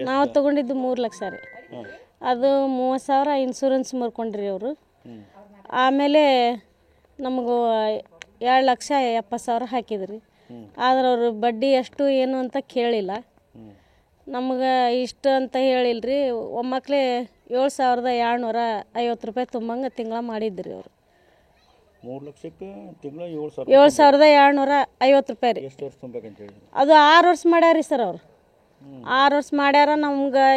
ನಾವು ತೊಗೊಂಡಿದ್ದು 3 ಲಕ್ಷ ರೀ. ಅದು 30,000 ಇನ್ಶೂರೆನ್ಸ್ ಮುರ್ಕೊಂಡ್ರಿ ಅವರು. ಆಮೇಲೆ ನಮಗೂ 2,70,000 ಹಾಕಿದ್ರಿ. ಆದ್ರೆ ಅವರು ಬಡ್ಡಿ ಎಷ್ಟು ಏನು ಅಂತ ಕೇಳಿಲ್ಲ. ನಮ್ಗೆ ಇಷ್ಟು ಅಂತ ಹೇಳಿಲ್ರಿ. ಒಮ್ಮಕ್ಳೇ 7,250 ರೂಪಾಯಿ ತುಂಬಂಗೆ ತಿಂಗಳ ಮಾಡಿದ್ರಿ ಅವರು. 3 ಲಕ್ಷಕ್ಕೆ ತಿಂಗಳ 7,250 ರೂಪಾಯಿ ರೀ. ಎಷ್ಟು ವರ್ಷ ತುಂಬಬೇಕಂತ ಹೇಳಿ? ಅದು 6 ವರ್ಷ ಮಾಡ್ಯಾರ ಸರ್ ಅವರು. 6 ವರ್ಷ ಮಾಡ್ಯಾರ. ನಮ್ಗೆ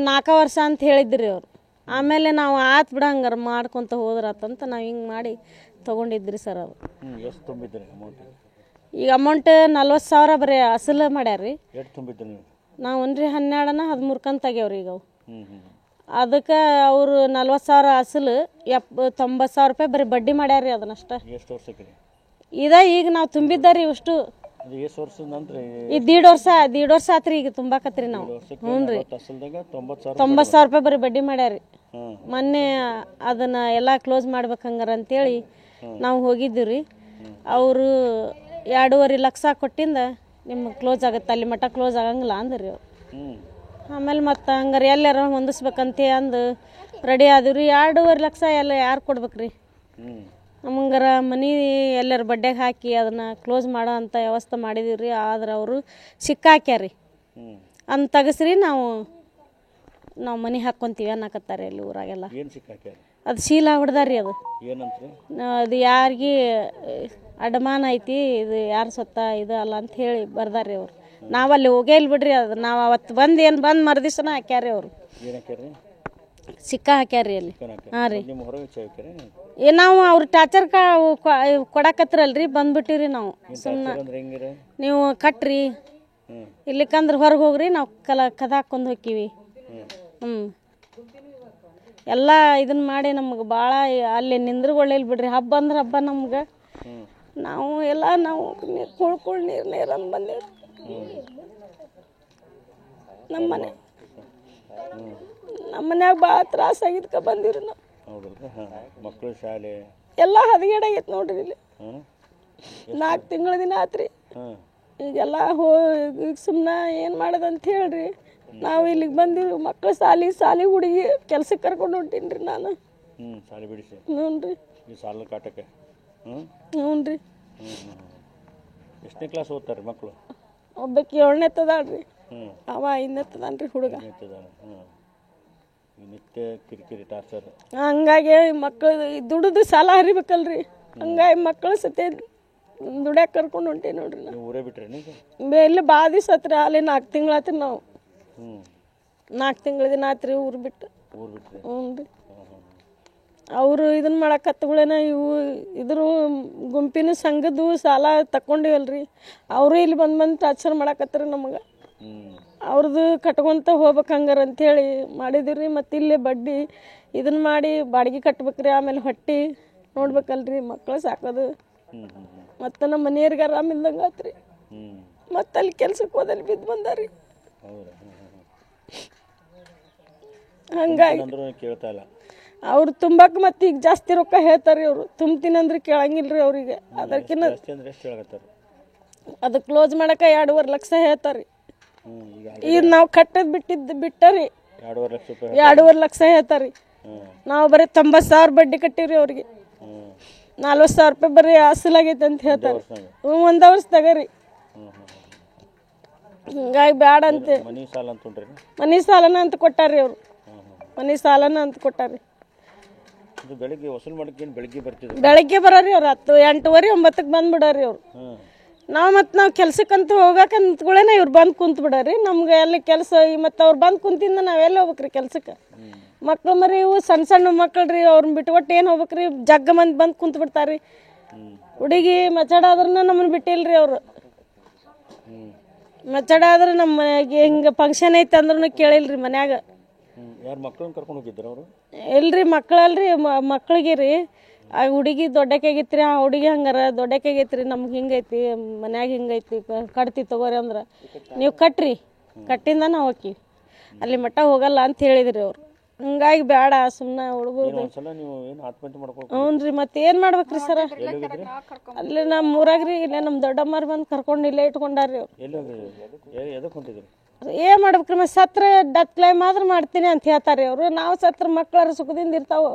4 ವರ್ಷ ಅಂತ ಹೇಳಿದ್ರಿ ಅವರು. ಆಮೇಲೆ ನಾವು ಆತ್ ಬಿಡ ಹಂಗಾರ ಮಾಡ್ಕೊತ ಹೋದ್ರಾತಂತ ನಾವು ಹಿಂಗೆ ಮಾಡಿ ತೊಗೊಂಡಿದ್ರಿ ಸರ್ ಅವರು. ಎಷ್ಟು ತುಂಬಿದ್ರಿ ಅಮೌಂಟ್? ಈಗ ಅಮೌಂಟ್ 40,000 ಬರೀ ಅಸಲು ಮಾಡ್ಯಾರ ರೀ. ಎಷ್ಟು ತುಂಬಿದ್ರಿ ನೀವು? ನಾವು 12 13 ಕಂತು ಆಗ್ಯಾವ್ರಿ ಈಗ ಅವು. ಅದಕ್ಕೆ ಅವರು 40,000 ಅಸಲು 90,000 ರೂಪಾಯಿ ಬರೀ ಬಡ್ಡಿ ಮಾಡ್ಯಾರ ರೀ. ಅದನ್ನಷ್ಟ. ಎಷ್ಟು ವರ್ಷಕ್ಕೆ? ಈಗ ನಾವು ತುಂಬಿದ್ದಾರಿ ಇಷ್ಟು. ಎಷ್ಟು ವರ್ಷದ ನಂತರ? ಇದು 1.5 ವರ್ಷ ಆತ್ರಿ ಈಗ ತುಂಬಾಕತ್ರಿ ನಾವು. ಹ್ಞೂ ರೀ. 90,000 ರೂಪಾಯಿ ಬರೀ ಬಡ್ಡಿ ಮಾಡ್ಯಾರಿ. ಮೊನ್ನೆ ಅದನ್ನ ಎಲ್ಲ ಕ್ಲೋಸ್ ಮಾಡ್ಬೇಕಂಗಾರ ಅಂತೇಳಿ ನಾವು ಹೋಗಿದ್ದೀವಿ ರೀ. ಅವರು 2.5 ಲಕ್ಷ ಕೊಟ್ಟಿಂದ ನಿಮ್ಗೆ ಕ್ಲೋಸ್ ಆಗುತ್ತೆ, ಅಲ್ಲಿ ಮಟ್ಟ ಕ್ಲೋಸ್ ಆಗಂಗಿಲ್ಲ ಅಂದ್ರಿ ಅವ್ರು. ಆಮೇಲೆ ಮತ್ತೆ ಹಂಗಾರೆ ಎಲ್ಲಾರ ಹೊಂದಿಸ್ಬೇಕಂತ ಅಂದು ರೆಡಿ ಆದಿವ್ರಿ. 2.5 ಲಕ್ಷ ಎಲ್ಲ ಯಾರು ಕೊಡ್ಬೇಕ್ರಿ? ನಮಂಗಾರ ಮನೆ ಎಲ್ಲರ ಬಡ್ಡೆಗೆ ಹಾಕಿ ಅದನ್ನು ಕ್ಲೋಸ್ ಮಾಡೋ ಅಂಥ ವ್ಯವಸ್ಥೆ ಮಾಡಿದೀವಿ ರೀ. ಆದ್ರೆ ಅವರು ಸಿಕ್ಕಾಕ್ಯಾರಿ ಅಂತ ತಗಸ್ರಿ ನಾವು ಮನೆ ಹಾಕ್ಕೊಂತೀವಿ ಅನ್ನಕತ್ತಾರೆ ಇಲ್ಲಿ ಊರಾಗೆಲ್ಲ. ಅದು ಶೀಲ ಹೊಡ್ದಾರ್ರಿ. ಅದು ಯಾರಿಗೆ ಅಡಮಾನ ಐತಿ, ಇದು ಯಾರು ಸೊತ್ತ ಇದು ಅಲ್ಲ ಅಂತ ಹೇಳಿ ಬರ್ದಾರ್ರಿ ಅವರು. ನಾವಲ್ಲಿ ಹೋಗೇ ಇಲ್ಲ ಬಿಡ್ರಿ. ಅದು ನಾವು ಅವತ್ತು ಬಂದು ಮರುದಿವ್ಸನ ಹಾಕ್ಯಾರಿ ಅವರು. ಸಿಕ್ಕ ಹಾಕ್ಯಾರಿ ಅಲ್ಲಿ. ಹಾಂ ರೀ. ನಾವು ಅವ್ರು ಟಾರ್ಚರ್ ಕೊಡಕತ್ರಲ್ರಿ, ಬಂದ್ಬಿಟ್ಟಿವ್ರಿ ನಾವು. ಸುಮ್ಮನೆ ನೀವು ಕಟ್ರಿ, ಇಲ್ಲಿಕಂದ್ರೆ ಹೊರಗೆ ಹೋಗ್ರಿ, ನಾವು ಕದ ಹಾಕ್ಕೊಂಡು ಹೋಗ್ತೀವಿ. ಎಲ್ಲ ಇದನ್ನ ಮಾಡಿ ನಮ್ಗೆ ಭಾಳ ಅಲ್ಲಿ ನಿಂದ್ರಗೊಳ್ಳಿಲ್ಲ ಬಿಡ್ರಿ. ಹಬ್ಬ ಅಂದ್ರೆ ಹಬ್ಬ ನಮ್ಗೆ. ನಾವು ಎಲ್ಲ ನಾವು ಕುಳ್ಕೊಂಡು ನೀರು ಅಂದ್ ಬಂದೇವಿ ನಮ್ಮ ಮನ್ಯಾಗ ಭಾಳ ತ್ರಾಸ ಆಗಿದ್ಕ ಬಂದಿವ್ರಿ ನಾವು. ಮಕ್ಕಳು ಶಾಲೆ ಎಲ್ಲ ಹದಗೆಡಾಗೈತೆ ನೋಡ್ರಿ. ಇಲ್ಲಿ 4 ತಿಂಗಳ ದಿನ ಆತ್ರಿ. ಈಗೆಲ್ಲ ಈಗ ಸುಮ್ಮನೆ ಏನು ಮಾಡೋದಂತ ಹೇಳ್ರಿ ನಾವು ಇಲ್ಲಿಗೆ ಬಂದಿವಿ. ಮಕ್ಕಳು ಸಾಲಿ ಹುಡುಗಿ ಕೆಲ್ಸಕ್ಕೆ ಕರ್ಕೊಂಡು ಹೊಂಟೀನಿ ರೀ ನಾನು. ಸಾಲಿ ಬಿಡಿಸಿ? ಹ್ಞೂ ರೀ. ಸಾಲ ಕಾಟಕ್ಕೆ? ಹ್ಞೂ ರೀ. ಎಷ್ಟನೇ ಕ್ಲಾಸ್ ಓದ್ತಾರೆ ಮಕ್ಕಳು? ಒಬ್ಬಕ್ಕೆ 7ನೇ ತದಾಳ್ರಿ, ಅವ 5ನೇ ತದಾನ್ರಿ ಹುಡುಗ. ನಿತ್ಯ ಕಿರಿಕಿರಿ ಟಾರ್ಚರ್. ಹಂಗಾಗಿ ಮಕ್ಕಳು ದುಡಿದು ಸಾಲ ಹರಿಬೇಕಲ್ರಿ. ಹಂಗಾಗಿ ಮಕ್ಕಳು ಸತೆ ದುಡ್ಯಾಕ ಕರ್ಕೊಂಡು ಹೊಂಟೀವಿ ನೋಡ್ರಿ. ನೀವು ಊರೇ ಬಿಟ್ರಿ? ಇಲ್ಲಿ ಭಾಳ ದಿವಸ ಆತ್ರಿ. ಅಲ್ಲಿ 4 ತಿಂಗಳಾತ್ರಿ ನಾವು. 4 ತಿಂಗಳ ದಿನ ಆತ್ರಿ ಊರು ಬಿಟ್ಟು. ಹ್ಞೂ ರೀ. ಅವರು ಇದನ್ನ ಮಾಡಕತ್ತಗಳೇನ ಇದ್ರ ಗುಂಪಿನ ಸಂಘದ್ದು ಸಾಲ ತಕೊಂಡಿವಲ್ರಿ. ಅವರು ಇಲ್ಲಿ ಬಂದು ಟಾರ್ಚರ್ ಮಾಡಕತ್ತಾರ ನಮಗೆ. ಅವ್ರದ್ದು ಕಟ್ಕೊಂತ ಹೋಗ್ಬೇಕು ಹಂಗಾರ ಅಂಥೇಳಿ ಮಾಡಿದಿವ್ರಿ. ಮತ್ತು ಇಲ್ಲೇ ಬಡ್ಡಿ ಇದನ್ನ ಮಾಡಿ ಬಾಡಿಗೆ ಕಟ್ಬೇಕ್ರಿ. ಆಮೇಲೆ ಹೊಟ್ಟಿ ನೋಡ್ಬೇಕಲ್ರಿ, ಮಕ್ಕಳು ಸಾಕೋದು. ಮತ್ತು ನಮ್ಮ ಮನೆಯವ್ರಿಗೆ ಆರಾಮಿಲ್ದಂಗೆ ಆತ್ರಿ. ಮತ್ತು ಅಲ್ಲಿ ಕೆಲ್ಸಕ್ಕೆ ಹೋದಲ್ಲಿ ಬಿದ್ದು ಬಂದಾರಿ. ಹಂಗಾಗಿ ಅವ್ರು ತುಂಬಕ್ಕೆ ಮತ್ತೆ ಈಗ ಜಾಸ್ತಿ ರೊಕ್ಕ ಹೇಳ್ತಾರೆ. ಅವರು ತುಂಬ್ತೀನಂದ್ರೆ ಕೇಳಂಗಿಲ್ರಿ ಅವ್ರಿಗೆ. ಅದಕ್ಕಿಂತ ಅದು ಕ್ಲೋಸ್ ಮಾಡಕ್ಕೆ 2.5 ಲಕ್ಷ ಹೇಳ್ತಾರೆ. ಈಗ ನಾವು ಕಟ್ಟದ್ ಬಿಟ್ಟರಿ 2.5 ಲಕ್ಷ ಹೇಳ್ತಾರೆ. ನಾವು ಬರೀ 90,000 ಬಡ್ಡಿ ಕಟ್ಟಿವ್ರಿ ಅವ್ರಿಗೆ. 40,000 ರೂಪಾಯಿ ಬರೀ ಅಸಲಾಗೈತೆ ಅಂತ ಹೇಳ್ತಾರೆ. 1 ವರ್ಷದಾಗ ರೀ. ಹಿಂಗಾಗಿ ಬ್ಯಾಡ ಅಂತ ಮನೆ ಸಾಲನ ಅಂತ ಕೊಟ್ಟಾರ್ರಿ ಅವರು. ಮನೆ ಸಾಲನ ಅಂತ ಕೊಟ್ಟಾರ್ರಿ. ಬೆಳಗ್ಗೆ ಬರೋರಿ ಅವ್ರು. 10, 8:30, 9ಕ್ಕೆ ಬಂದ್ಬಿಡಾರಿ ಅವ್ರು. ನಾವು ಕೆಲ್ಸಕ್ಕಂತ ಹೋಗಕಂತಗಳೇನ ಇವ್ರು ಬಂದು ಕುಂತು ಬಿಡಾರಿ. ನಮ್ಗೆ ಎಲ್ಲಿ ಕೆಲಸ ಮತ್ತು ಅವ್ರು ಬಂದು ಕುಂತಿಂದ ನಾವೆಲ್ಲ ಹೋಗ್ಬೇಕ್ರಿ ಕೆಲ್ಸಕ್ಕೆ. ಮಕ್ಳು ಮರಿ ಇವು ಸಣ್ಣ ಮಕ್ಳು ರೀ. ಅವ್ರನ್ನ ಬಿಟ್ಕೊಟ್ಟು ಏನು ಹೋಗ್ಬೇಕ್ರಿ? ಜಗ್ಗ ಮಂದಿ ಬಂದು ಕುಂತು ಬಿಡ್ತಾರ್ರಿ. ಹುಡುಗಿ ಮಚ್ಚಾಡಾದ್ರೂ ನಮ್ಮನ್ನು ಬಿಟ್ಟಿಲ್ರಿ ಅವರು. ಮಚ್ಚಾಡಾದ್ರೆ ನಮ್ಮ ಮನೆಗೆ ಹಿಂಗೆ ಫಂಕ್ಷನ್ ಐತೆ ಅಂದ್ರೂ ಕೇಳಿಲ್ರಿ ಮನ್ಯಾಗ. ಇಲ್ರಿ, ಮಕ್ಕಳಲ್ರಿ. ಮಕ್ಳಿಗೆ ರೀ ಆ ಹುಡುಗಿ ದೊಡ್ಡಕ್ಕಾಗೈತ್ರಿ. ಆ ಹುಡುಗಿ ಹಂಗಾರ ದೊಡ್ಡಕ್ಕಾಗೈತ್ರಿ. ನಮ್ಗೆ ಹಿಂಗೈತಿ ಮನ್ಯಾಗ ಹಿಂಗೈತಿ ಕಟ್ತಿ ತಗೋರಿ ಅಂದ್ರೆ ನೀವು ಕಟ್ರಿ, ಕಟ್ಟಿಂದ ನಾವು ಹೋಗ್ತೀವಿ, ಅಲ್ಲಿ ಮಟ್ಟ ಹೋಗಲ್ಲ ಅಂತ ಹೇಳಿದ್ರಿ ಅವ್ರು. ಹಿಂಗಾಗಿ ಬೇಡ ಸುಮ್ಮನೆ ಹುಡುಗರು. ಹ್ಞೂ ರೀ. ಮತ್ತೆ ಏನು ಮಾಡ್ಬೇಕ್ರಿ ಸರ? ಅಲ್ಲಿ ನಮ್ಮ ಊರಾಗ್ರಿ ಇಲ್ಲೇ ನಮ್ಮ ದೊಡ್ಡಮ್ಮರು ಬಂದು ಕರ್ಕೊಂಡು ಇಲ್ಲೇ ಇಟ್ಕೊಂಡಾರ್ರಿ ಅವ್ರು. ಏನು ಮಾಡ್ಬೇಕ್ರಿ ಮತ್ತೆ ಸತ್ರ ಡೆತ್ ಕ್ಲೈಮ್ ಮಾತ್ರ ಮಾಡ್ತೀನಿ ಅಂತ ಹೇಳ್ತಾರೆ ಅವರು. ನಾವು ಸತ್ರ ಮಕ್ಕಳಾರ ಸುಖದಿಂದ ಇರ್ತಾವೆ.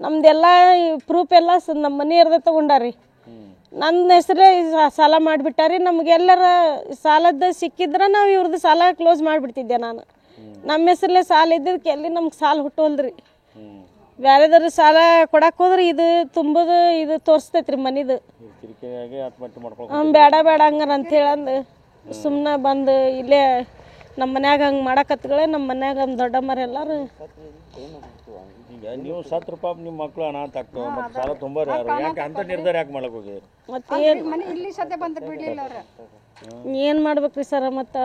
ನಮ್ದೆಲ್ಲ ಪ್ರೂಫ್ ಎಲ್ಲ ನಮ್ಮ ಮನೆಯವ್ರದ್ದು ತೊಗೊಂಡಾರಿ. ನನ್ನ ಹೆಸರೇ ಸಾಲ ಮಾಡಿಬಿಟ್ಟಾರಿ. ನಮಗೆಲ್ಲರ ಸಾಲದ ಸಿಕ್ಕಿದ್ರೆ ನಾವು ಇವ್ರದ್ದು ಸಾಲ ಕ್ಲೋಸ್ ಮಾಡಿಬಿಡ್ತಿದ್ದೆ ನಾನು. ನಮ್ಮ ಹೆಸರಲ್ಲೇ ಸಾಲ ಇದ್ದಿದ್ದಕ್ಕೆ ಎಲ್ಲಿ ನಮ್ಗೆ ಸಾಲ ಹುಟ್ಟೋಲ್ರಿ. ಬೇರೆದವ್ರ ಸಾಲ ಕೊಡಕ್ಕೆ ಹೋದ್ರೆ ಇದು ತುಂಬೋದು ಇದು ತೋರಿಸ್ತೈತ್ರಿ ಮನಿದು. ಬೇಡ ಬೇಡ ಹಂಗಾರ ಅಂತ ಹೇಳಂದು ಸುಮ್ಮನೆ ಬಂದು ಇಲ್ಲೇ ನಮ್ಮ ಮನ್ಯಾಗ ಹಂಗೆ ಮಾಡಕತ್ಗಳೇ. ನಮ್ಮ ಮನ್ಯಾಗ ನಮ್ಮ ದೊಡ್ಡಮ್ಮರ ಎಲ್ಲರೂ ಈಗ ನೀವು ಸತ್ರ ಪಾಪ ನಿಮ್ಮ ಮಕ್ಕಳು ಅನಾಥ ಆಗ್ತವೆ, ಮತ್ತೆ ಸಾಲ ತುಂಬೋರು ಯಾರು? ಯಾಕೆ ಅಂತ ನಿರ್ಧಾರ ಯಾಕೆ ಮಾಡಕ್ ಹೋಗಿದ್ರು? ಮತ್ತೆ ಏನು ಮಾಡ್ಬೇಕ್ರಿ ಸರ? ಮತ್ತು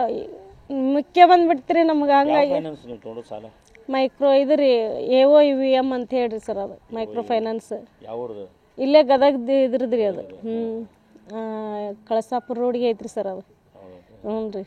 ಮುಖ್ಯ ಬಂದ್ಬಿಡ್ತೀರಿ ನಮ್ಗೆ. ಹಂಗಾಗಿ ಫೈನಾನ್ಸ್ ನೀವು ತೊಗೊಂಡು ಸಾಲ ಮೈಕ್ರೋ ಇದು ರೀ AOIVM ಅಂತ ಹೇಳ್ರಿ ಸರ್. ಅದು ಮೈಕ್ರೋ ಫೈನಾನ್ಸ್. ಯಾವ್ದು? ಇಲ್ಲೇ ಗದಗ ಇದ್ರದ್ದು ರೀ ಅದು. ಕಳಸಾಪುರ ರೋಡ್ಗೆ ಐತ್ರಿ ಸರ್ ಅದು. ಹ್ಞೂ ರೀ.